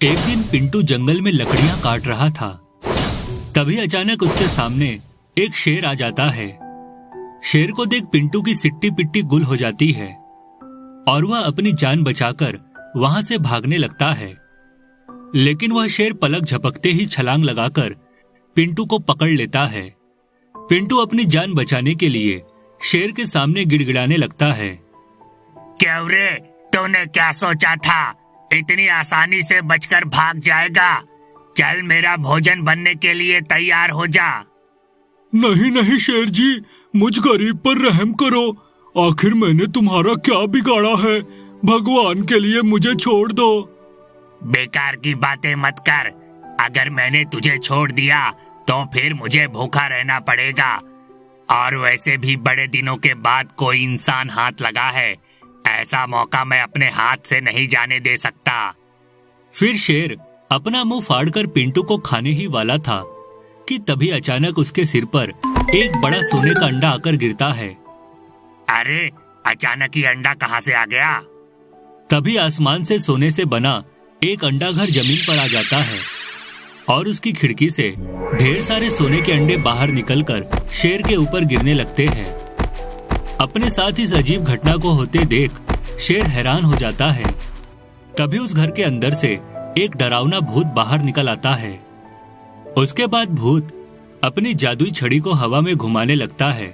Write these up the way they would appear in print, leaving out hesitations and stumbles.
एक दिन पिंटू जंगल में लकड़ियां काट रहा था। तभी अचानक उसके सामने एक शेर आ जाता है। शेर को देख पिंटू की सिट्टी पिट्टी गुल हो जाती है और वह अपनी जान बचाकर वहां से भागने लगता है। लेकिन वह शेर पलक झपकते ही छलांग लगाकर पिंटू को पकड़ लेता है। पिंटू अपनी जान बचाने के लिए शेर के सामने गिड़गिड़ाने लगता है। क्यों रे, तूने क्या सोचा था? इतनी आसानी से बचकर भाग जाएगा? चल मेरा भोजन बनने के लिए तैयार हो जा। नहीं नहीं शेर जी, मुझ गरीब पर रहम करो। आखिर मैंने तुम्हारा क्या बिगाड़ा है? भगवान के लिए मुझे छोड़ दो। बेकार की बातें मत कर। अगर मैंने तुझे छोड़ दिया तो फिर मुझे भूखा रहना पड़ेगा। और वैसे भी बड़े दिनों के बाद कोई इंसान हाथ लगा है। ऐसा मौका मैं अपने हाथ से नहीं जाने दे सकता। फिर शेर अपना मुंह फाड़कर पिंटू को खाने ही वाला था कि तभी अचानक उसके सिर पर एक बड़ा सोने का अंडा आकर गिरता है। अरे, अचानक ही अंडा कहां से आ गया? तभी आसमान से सोने से बना एक अंडा घर जमीन पर आ जाता है और उसकी खिड़की से ढेर सारे सोने के अंडे बाहर निकलकर शेर के ऊपर गिरने लगते हैं। अपने साथ इस अजीब घटना को होते देख शेर हैरान हो जाता है। तभी उस घर के अंदर से एक डरावना भूत बाहर निकल आता है। उसके बाद भूत अपनी जादुई छड़ी को हवा में घुमाने लगता है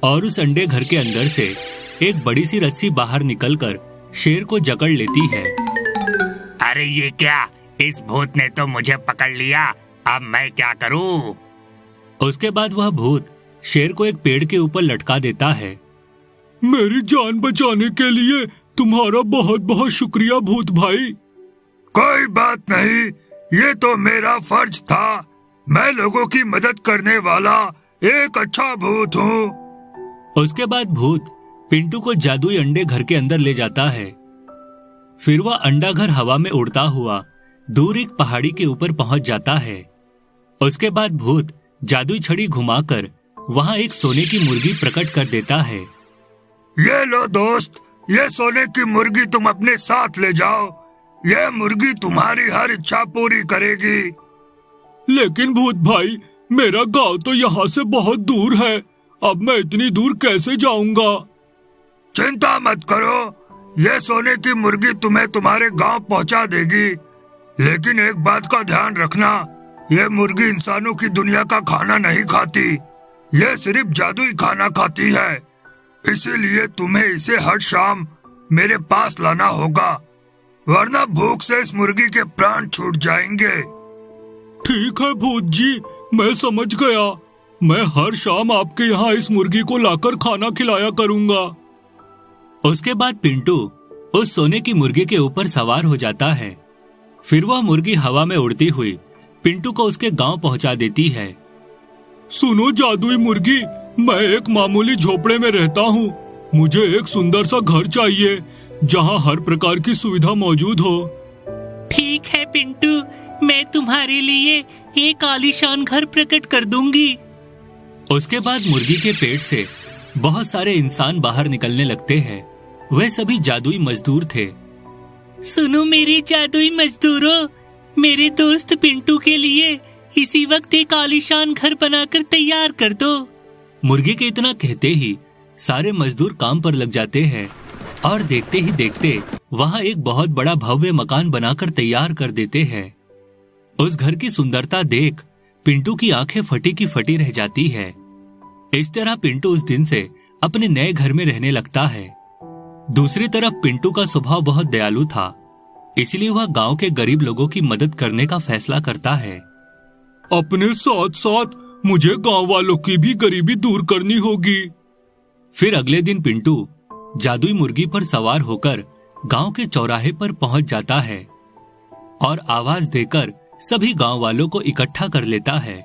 और उस अंडे घर के अंदर से एक बड़ी सी रस्सी बाहर निकलकर शेर को जकड़ लेती है। अरे ये क्या? इस भूत ने तो मुझे पकड़ लिया। अब मैं क्या करूं? उसके बाद वह भूत शेर को एक पेड़ के ऊपर लटका देता है। मेरी जान बचाने के लिए तुम्हारा बहुत बहुत शुक्रिया भूत भाई। कोई बात नहीं, ये तो मेरा फर्ज था। मैं लोगों की मदद करने वाला एक अच्छा भूत हूँ। उसके बाद भूत पिंटू को जादुई अंडे घर के अंदर ले जाता है। फिर वह अंडा घर हवा में उड़ता हुआ दूर एक पहाड़ी के ऊपर पहुंच जाता है। उसके बाद भूत जादुई छड़ी घुमाकर वहां एक सोने की मुर्गी प्रकट कर देता है। ये लो दोस्त, ये सोने की मुर्गी तुम अपने साथ ले जाओ। ये मुर्गी तुम्हारी हर इच्छा पूरी करेगी। लेकिन भूत भाई, मेरा गांव तो यहाँ से बहुत दूर है। अब मैं इतनी दूर कैसे जाऊंगा? चिंता मत करो, ये सोने की मुर्गी तुम्हें तुम्हारे गांव पहुंचा देगी। लेकिन एक बात का ध्यान रखना, ये मुर्गी इंसानों की दुनिया का खाना नहीं खाती। ये सिर्फ जादुई खाना खाती है। इसीलिए तुम्हें इसे हर शाम मेरे पास लाना होगा, वरना भूख से इस मुर्गी के प्राण छूट जाएंगे। ठीक है भूत जी, मैं समझ गया। मैं हर शाम आपके यहाँ इस मुर्गी को लाकर खाना खिलाया करूँगा। उसके बाद पिंटू उस सोने की मुर्गी के ऊपर सवार हो जाता है। फिर वह मुर्गी हवा में उड़ती हुई पिंटू को उसके गांव पहुंचा देती है। सुनो जादुई मुर्गी, मैं एक मामूली झोपड़े में रहता हूँ। मुझे एक सुंदर सा घर चाहिए जहाँ हर प्रकार की सुविधा मौजूद हो। ठीक है पिंटू, मैं तुम्हारे लिए एक आलीशान घर प्रकट कर दूंगी। उसके बाद मुर्गी के पेट से बहुत सारे इंसान बाहर निकलने लगते हैं। वे सभी जादुई मजदूर थे। सुनो मेरे जादुई मजदूरों, मेरे दोस्त पिंटू के लिए इसी वक्त एक आलीशान घर बनाकर तैयार कर दो। मुर्गी के इतना कहते ही सारे मजदूर काम पर लग जाते हैं और देखते ही देखते वहां एक बहुत बड़ा भव्य मकान बनाकर तैयार कर देते हैं। उस घर की सुंदरता देख पिंटू की आंखें फटी की फटी रह जाती है। इस तरह पिंटू उस दिन से अपने नए घर में रहने लगता है। दूसरी तरफ पिंटू का स्वभाव बहुत दयालु था, इसलिए वह गांव के गरीब लोगों की मदद करने का फैसला करता है। अपने साथ साथ मुझे गांव वालों की भी गरीबी दूर करनी होगी। फिर अगले दिन पिंटू जादुई मुर्गी पर सवार होकर गांव के चौराहे पर पहुंच जाता है और आवाज देकर सभी गांव वालों को इकट्ठा कर लेता है।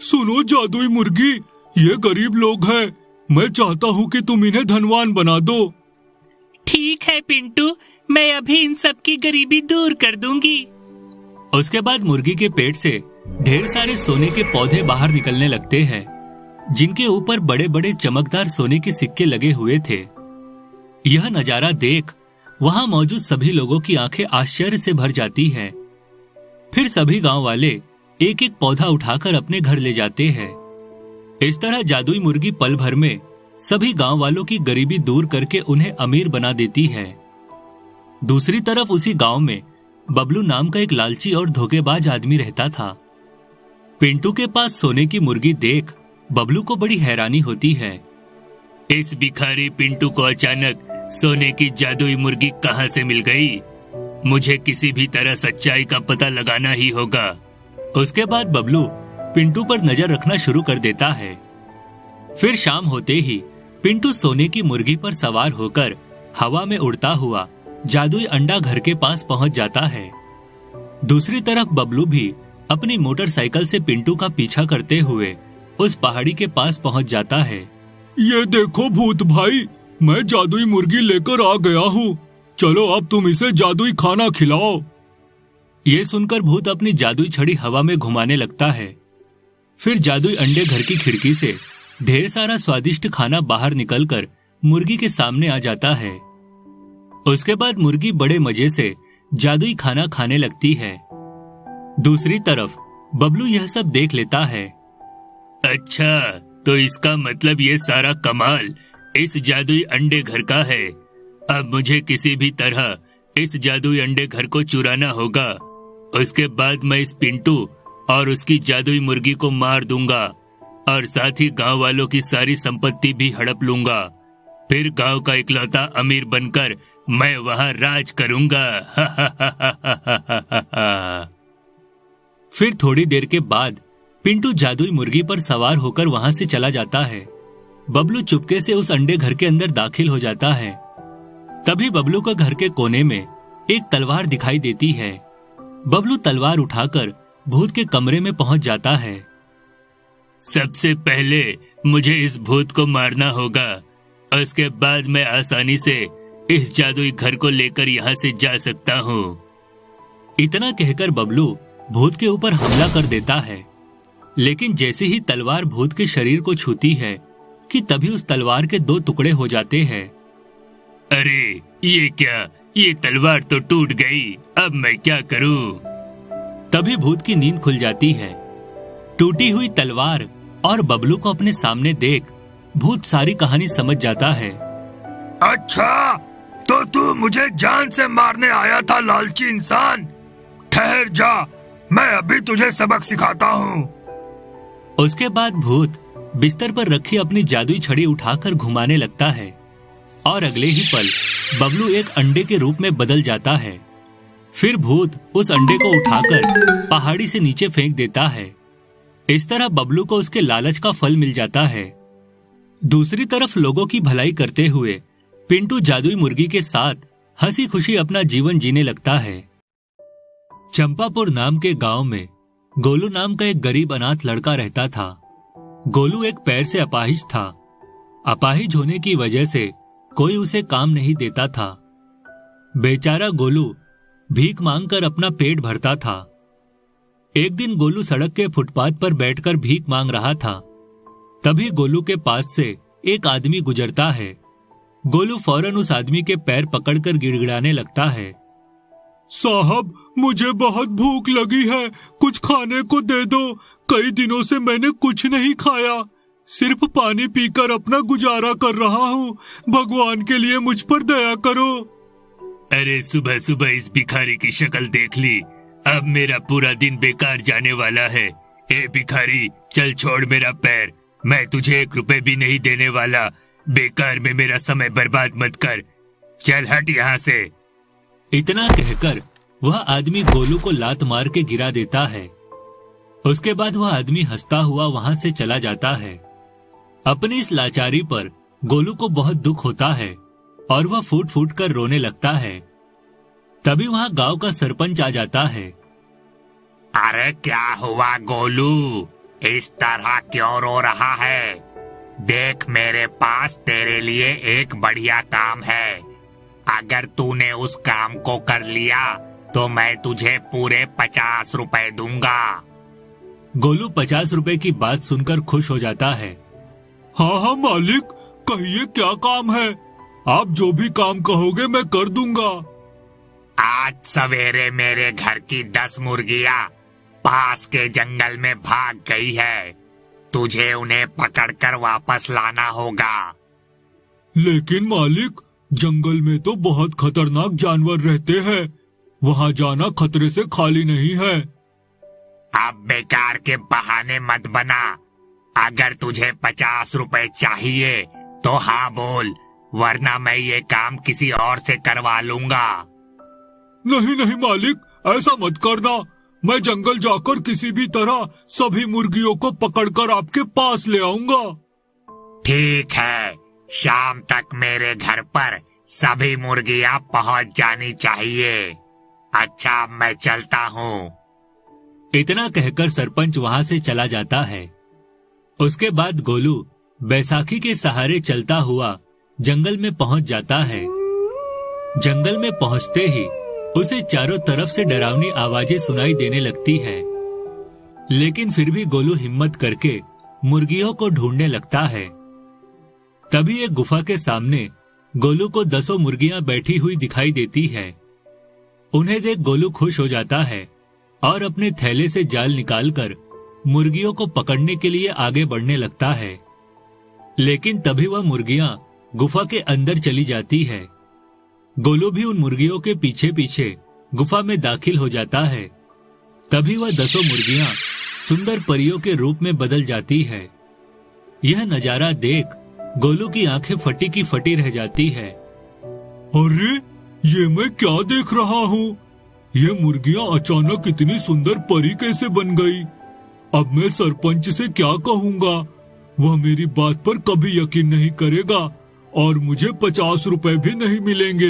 सुनो जादुई मुर्गी, ये गरीब लोग हैं। मैं चाहता हूँ कि तुम इन्हें धनवान बना दो। ठीक है पिंटू, मैं अभी इन सब की गरीबी दूर कर दूंगी। उसके बाद मुर्गी के पेट से ढेर सारे सोने के पौधे बाहर निकलने लगते हैं, जिनके ऊपर बड़े बड़े चमकदार सोने के सिक्के लगे हुए थे। यह नजारा देख वहां मौजूद सभी लोगों की आंखें आश्चर्य से भर जाती हैं। फिर सभी गांव वाले एक एक पौधा उठाकर अपने घर ले जाते हैं। इस तरह जादुई मुर्गी पल भर में सभी गांव वालों की गरीबी दूर करके उन्हें अमीर बना देती है। दूसरी तरफ उसी गांव में बबलू नाम का एक लालची और धोखेबाज आदमी रहता था। पिंटू के पास सोने की मुर्गी देख बबलू को बड़ी हैरानी होती है। इस भिखारी पिंटू को अचानक सोने की जादुई मुर्गी कहां से मिल गई? मुझे किसी भी तरह सच्चाई का पता लगाना ही होगा। उसके बाद बबलू पिंटू पर नजर रखना शुरू कर देता है। फिर शाम होते ही पिंटू सोने की मुर्गी पर सवार होकर हवा में उड़ता हुआ जादुई अंडा घर के पास पहुंच जाता है। दूसरी तरफ बबलू भी अपनी मोटरसाइकिल से पिंटू का पीछा करते हुए उस पहाड़ी के पास पहुंच जाता है। ये देखो भूत भाई, मैं जादुई मुर्गी लेकर आ गया हूँ। चलो अब तुम इसे जादुई खाना खिलाओ। ये सुनकर भूत अपनी जादुई छड़ी हवा में घुमाने लगता है। फिर जादुई अंडे घर की खिड़की से ढेर सारा स्वादिष्ट खाना बाहर निकलकर मुर्गी के सामने आ जाता है। उसके बाद मुर्गी बड़े मजे से जादुई खाना खाने लगती है। दूसरी तरफ बबलू यह सब देख लेता है। अच्छा, तो इसका मतलब ये सारा कमाल इस जादुई अंडे घर का है। अब मुझे किसी भी तरह इस जादुई अंडे घर को चुराना होगा। उसके बाद मैं इस पिंटू और उसकी जादुई मुर्गी को मार दूंगा और साथ ही गांव वालों की सारी संपत्ति भी हड़प लूंगा। फिर गांव का इकलौता अमीर बनकर मैं वहां राज करूंगा। फिर थोड़ी देर के बाद पिंटू जादुई मुर्गी पर सवार होकर वहां से चला जाता है। बबलू चुपके से उस अंडे घर के अंदर दाखिल हो जाता है। तभी बबलू का घर के कोने में एक तलवार दिखाई देती है। बबलू तलवार उठाकर भूत के कमरे में पहुंच जाता है। सबसे पहले मुझे इस भूत को मारना होगा। उसके बाद मैं आसानी से इस जादुई घर को लेकर यहाँ से जा सकता हूँ। इतना कहकर बबलू भूत के ऊपर हमला कर देता है। लेकिन जैसे ही तलवार भूत के शरीर को छूती है कि तभी उस तलवार के 2 टुकड़े हो जाते हैं। अरे ये क्या, ये तलवार तो टूट गई। अब मैं क्या करूं? तभी भूत की नींद खुल जाती है। टूटी हुई तलवार और बबलू को अपने सामने देख भूत सारी कहानी समझ जाता है। अच्छा, तो तू मुझे जान से मारने आया था लालची इंसान। ठहर जा, मैं अभी तुझे सबक सिखाता हूँ। उसके बाद भूत बिस्तर पर रखी अपनी जादुई छड़ी उठाकर घुमाने लगता है और अगले ही पल बबलू एक अंडे के रूप में बदल जाता है। फिर भूत उस अंडे को उठाकर पहाड़ी से नीचे फेंक देता है। इस तरह बबलू को उसके लालच का फल मिल जाता है। दूसरी तरफ लोगों की भलाई करते हुए पिंटू जादुई मुर्गी के साथ हंसी खुशी अपना जीवन जीने लगता है। चंपापुर नाम के गांव में गोलू नाम का एक गरीब अनाथ लड़का रहता था। गोलू एक पैर से अपाहिज था। अपाहिज होने की वजह से कोई उसे काम नहीं देता था। बेचारा गोलू भीख मांगकर अपना पेट भरता था। एक दिन गोलू सड़क के फुटपाथ पर बैठकर भीख मांग रहा था। तभी गोलू के पास से एक आदमी गुजरता है। गोलू फौरन उस आदमी के पैर पकड़कर गिड़गिड़ाने लगता है। साहब, मुझे बहुत भूख लगी है, कुछ खाने को दे दो। कई दिनों से मैंने कुछ नहीं खाया, सिर्फ पानी पीकर अपना गुजारा कर रहा हूँ। भगवान के लिए मुझ पर दया करो। अरे सुबह सुबह इस भिखारी की शक्ल देख ली। अब मेरा पूरा दिन बेकार जाने वाला है। ए भिखारी, चल छोड़ मेरा पैर। मैं तुझे 1 रुपए भी नहीं देने वाला। बेकार में मेरा समय बर्बाद मत कर। चल हट यहाँ से। इतना कहकर वह आदमी गोलू को लात मार के गिरा देता है। उसके बाद वह आदमी हंसता हुआ वहां से चला जाता है। अपनी इस लाचारी पर गोलू को बहुत दुख होता है और वह फूट फूट कर रोने लगता है। तभी वहां गांव का सरपंच आ जाता है। अरे क्या हुआ गोलू, इस तरह क्यों रो रहा है? देख, मेरे पास तेरे लिए एक बढ़िया काम है। अगर तूने उस काम को कर लिया तो मैं तुझे पूरे 50 रुपए दूंगा। गोलू 50 रुपए की बात सुनकर खुश हो जाता है। हाँ हाँ मालिक, कहिए क्या काम है। आप जो भी काम कहोगे मैं कर दूंगा। आज सवेरे मेरे घर की 10 मुर्गियां पास के जंगल में भाग गई है। तुझे उन्हें पकड़कर वापस लाना होगा। लेकिन मालिक, जंगल में तो बहुत खतरनाक जानवर रहते हैं, वहाँ जाना खतरे से खाली नहीं है। अब बेकार के बहाने मत बना। अगर तुझे 50 रुपए चाहिए तो हाँ बोल, वरना मैं ये काम किसी और से करवा लूंगा। नहीं नहीं मालिक, ऐसा मत करना। मैं जंगल जाकर किसी भी तरह सभी मुर्गियों को पकड़कर आपके पास ले आऊंगा। ठीक है, शाम तक मेरे घर पर सभी मुर्गियां पहुंच जानी चाहिए। अच्छा, मैं चलता हूँ। इतना कहकर सरपंच वहां से चला जाता है। उसके बाद गोलू बैसाखी के सहारे चलता हुआ जंगल में पहुंच जाता है। जंगल में पहुंचते ही उसे चारों तरफ से डरावनी आवाजें सुनाई देने लगती है, लेकिन फिर भी गोलू हिम्मत करके मुर्गियों को ढूंढने लगता है। तभी एक गुफा के सामने गोलू को 10 मुर्गियां बैठी हुई दिखाई देती है। उन्हें देख गोलू खुश हो जाता है और अपने थैले से जाल निकालकर मुर्गियों को पकड़ने के लिए आगे बढ़ने लगता है। लेकिन तभी वह मुर्गियां गुफा के अंदर चली जाती है। गोलू भी उन मुर्गियों के पीछे पीछे गुफा में दाखिल हो जाता है। तभी वह 10 मुर्गियां सुंदर परियों के रूप में बदल जाती है। यह नजारा देख गोलू की आंखें फटी की फटी रह जाती है। अरे, ये मैं क्या देख रहा हूँ? ये मुर्गियां अचानक इतनी सुंदर परी कैसे बन गई? अब मैं सरपंच से क्या कहूँगा? वह मेरी बात पर कभी यकीन नहीं करेगा और मुझे 50 रुपए भी नहीं मिलेंगे।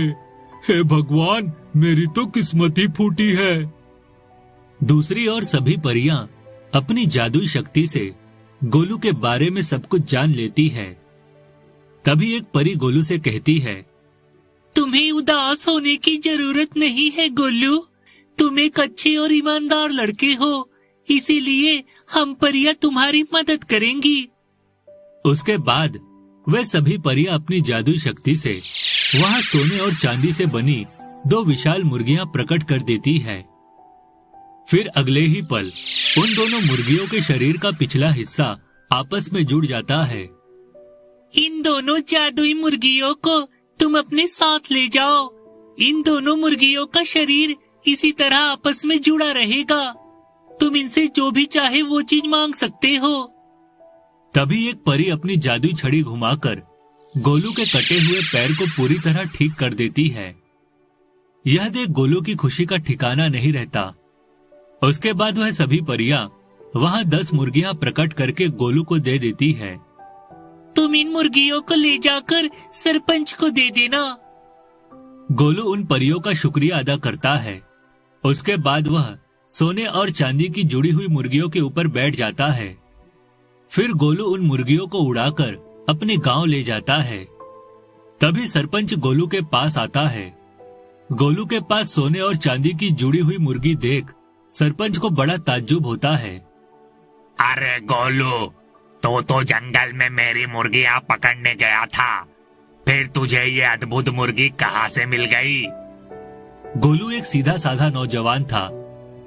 हे भगवान, मेरी तो किस्मत ही फूटी है। दूसरी ओर सभी परियां अपनी जादुई शक्ति से गोलू के बारे में सब कुछ जान लेती है। तभी एक परी गोलू से कहती है, तुम्हें उदास होने की जरूरत नहीं है गोलू। तुम एक अच्छे और ईमानदार लड़के हो, इसीलिए हम परियां तुम्हारी मदद करेंगी। उसके बाद वे सभी परियां अपनी जादुई शक्ति से वहां सोने और चांदी से बनी 2 विशाल मुर्गियां प्रकट कर देती है। फिर अगले ही पल उन दोनों मुर्गियों के शरीर का पिछला हिस्सा आपस में जुड़ जाता है। इन दोनों जादुई मुर्गियों को तुम अपने साथ ले जाओ। इन दोनों मुर्गियों का शरीर इसी तरह आपस में जुड़ा रहेगा। तुम इनसे जो भी चाहे वो चीज मांग सकते हो। तभी एक परी अपनी जादुई छड़ी घुमाकर गोलू के कटे हुए पैर को पूरी तरह ठीक कर देती है। यह देख गोलू की खुशी का ठिकाना नहीं रहता। उसके बाद वह सभी परियां वहां 10 मुर्गियां प्रकट करके गोलू को दे देती है। तुम इन मुर्गियों को ले जाकर सरपंच को दे देना। गोलू उन परियों का शुक्रिया अदा करता है। उसके बाद वह सोने और चांदी की जुड़ी हुई मुर्गियों के ऊपर बैठ जाता है। फिर गोलू उन मुर्गियों को उड़ाकर अपने गांव ले जाता है। तभी सरपंच गोलू के पास आता है। गोलू के पास सोने और चांदी की जुड़ी हुई मुर्गी देख सरपंच को बड़ा ताज्जुब होता है। अरे गोलू, तो जंगल में मेरी मुर्गियां पकड़ने गया था, फिर तुझे ये अद्भुत मुर्गी कहाँ से मिल गई? गोलू एक सीधा साधा नौजवान था,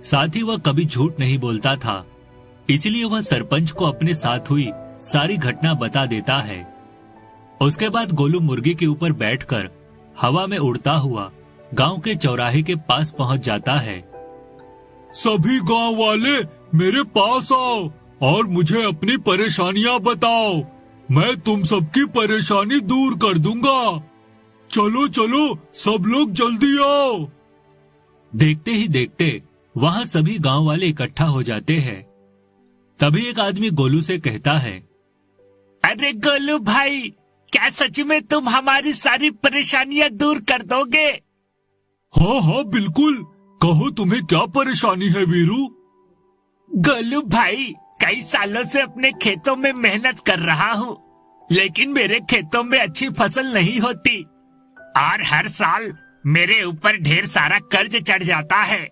साथ ही वह कभी झूठ नहीं बोलता था। इसलिए वह सरपंच को अपने साथ हुई सारी घटना बता देता है। उसके बाद गोलू मुर्गी के ऊपर बैठकर हवा में उड़ता हुआ गांव के चौराहे के पास पहुंच जाता है। सभी गांव वाले मेरे पास आओ और मुझे अपनी परेशानियां बताओ। मैं तुम सबकी परेशानी दूर कर दूंगा। चलो चलो, सब लोग जल्दी आओ। देखते ही देखते वहां सभी गांव वाले इकट्ठा हो जाते हैं। तभी एक आदमी गोलू से कहता है, अरे गोलू भाई, क्या सच में तुम हमारी सारी परेशानियां दूर कर दोगे? हाँ हाँ बिल्कुल, कहो तुम्हें क्या परेशानी है वीरू? गोलू भाई, कई सालों से अपने खेतों में मेहनत कर रहा हूँ, लेकिन मेरे खेतों में अच्छी फसल नहीं होती और हर साल मेरे ऊपर ढेर सारा कर्ज चढ़ जाता है।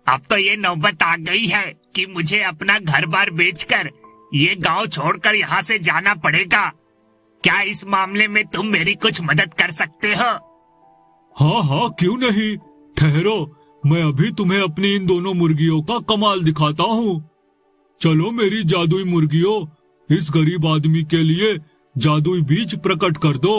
अब तो ये नौबत आ गई है कि मुझे अपना घर बार बेचकर ये गांव छोड़कर यहाँ से जाना पड़ेगा। क्या इस मामले में तुम मेरी कुछ मदद कर सकते हो? हाँ हाँ, क्यों नहीं। ठहरो, मैं अभी तुम्हें अपनी इन दोनों मुर्गियों का कमाल दिखाता हूँ। चलो मेरी जादुई मुर्गियों, इस गरीब आदमी के लिए जादुई बीज प्रकट कर दो।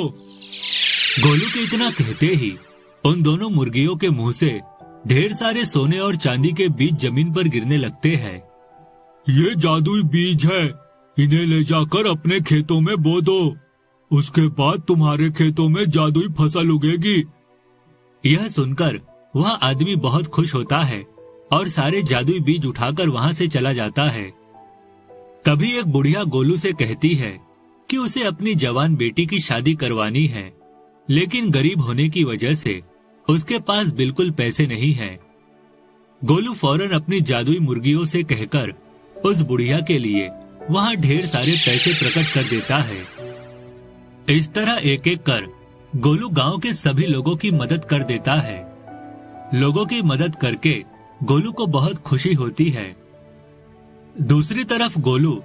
गोलू के इतना कहते ही उन दोनों मुर्गियों के मुंह से ढेर सारे सोने और चांदी के बीज जमीन पर गिरने लगते हैं। ये जादुई बीज है, इन्हें ले जाकर अपने खेतों में बो दो। उसके बाद तुम्हारे खेतों में जादुई फसल उगेगी। यह सुनकर वह आदमी बहुत खुश होता है और सारे जादुई बीज उठाकर वहां से चला जाता है। तभी एक बुढ़िया गोलू से कहती है कि उसे अपनी जवान बेटी की शादी करवानी है, लेकिन गरीब होने की वजह से उसके पास बिल्कुल पैसे नहीं हैं। गोलू फौरन अपनी जादुई मुर्गियों से कहकर उस बुढ़िया के लिए वहां ढेर सारे पैसे प्रकट कर देता है। इस तरह एक एक कर गोलू गांव के सभी लोगों की मदद कर देता है। लोगों की मदद करके गोलू को बहुत खुशी होती है। दूसरी तरफ गोलू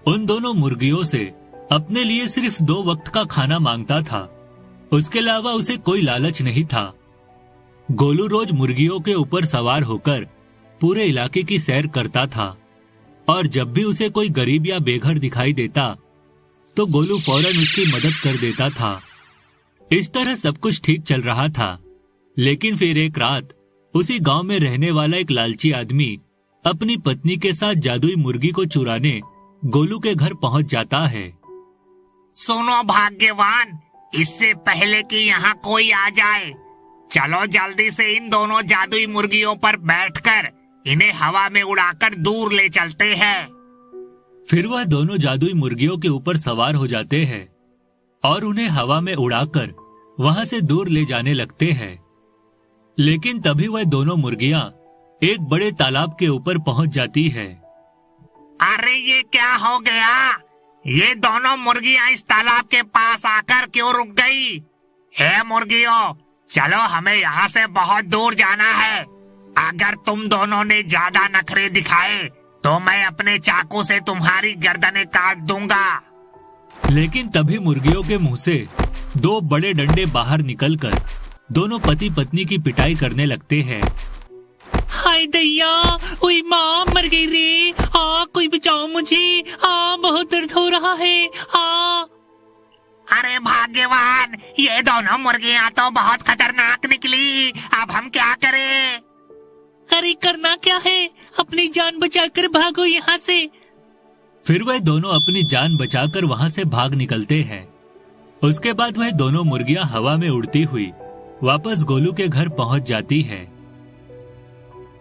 उन दोनों मुर्गियों से अपने लिए सिर्फ 2 वक्त का खाना मांगता था। उसके अलावा उसे कोई लालच नहीं था। गोलू रोज मुर्गियों के ऊपर सवार होकर पूरे इलाके की सैर करता था और जब भी उसे कोई गरीब या बेघर दिखाई देता तो गोलू फौरन उसकी मदद कर देता था। इस तरह सब कुछ ठीक चल रहा था, लेकिन फिर एक रात उसी गांव में रहने वाला एक लालची आदमी अपनी पत्नी के साथ जादुई मुर्गी को चुराने गोलू के घर पहुंच जाता है। सुनो भाग्यवान, इससे पहले कि यहाँ कोई आ जाए, चलो जल्दी से इन दोनों जादुई मुर्गियों पर बैठकर इन्हें हवा में उड़ाकर दूर ले चलते हैं। फिर वह दोनों जादुई मुर्गियों के ऊपर सवार हो जाते हैं और उन्हें हवा में उड़ाकर वहां से दूर ले जाने लगते हैं। लेकिन तभी वह दोनों मुर्गियां एक बड़े तालाब के ऊपर पहुंच जाती है। अरे ये क्या हो गया? ये दोनों मुर्गियां इस तालाब के पास आकर क्यों रुक गई? हे मुर्गियों, चलो हमें यहाँ से बहुत दूर जाना है। अगर तुम दोनों ने ज्यादा नखरे दिखाए तो मैं अपने चाकू से तुम्हारी गर्दनें काट दूंगा। लेकिन तभी मुर्गियों के मुंह से 2 बड़े डंडे बाहर निकलकर दोनों पति पत्नी की पिटाई करने लगते हैं। हाय दैया, ओए माँ मर गई रे, कोई बचाओ मुझे, बहुत दर्द हो रहा है। अरे भाग्यवान, ये दोनों मुर्गियां तो बहुत खतरनाक निकली, अब हम क्या करें? अरे करना क्या है, अपनी जान बचाकर भागो यहाँ से। फिर वह दोनों अपनी जान बचाकर वहां से भाग निकलते हैं। उसके बाद वह दोनों मुर्गियां हवा में उड़ती हुई वापस गोलू के घर पहुंच जाती है।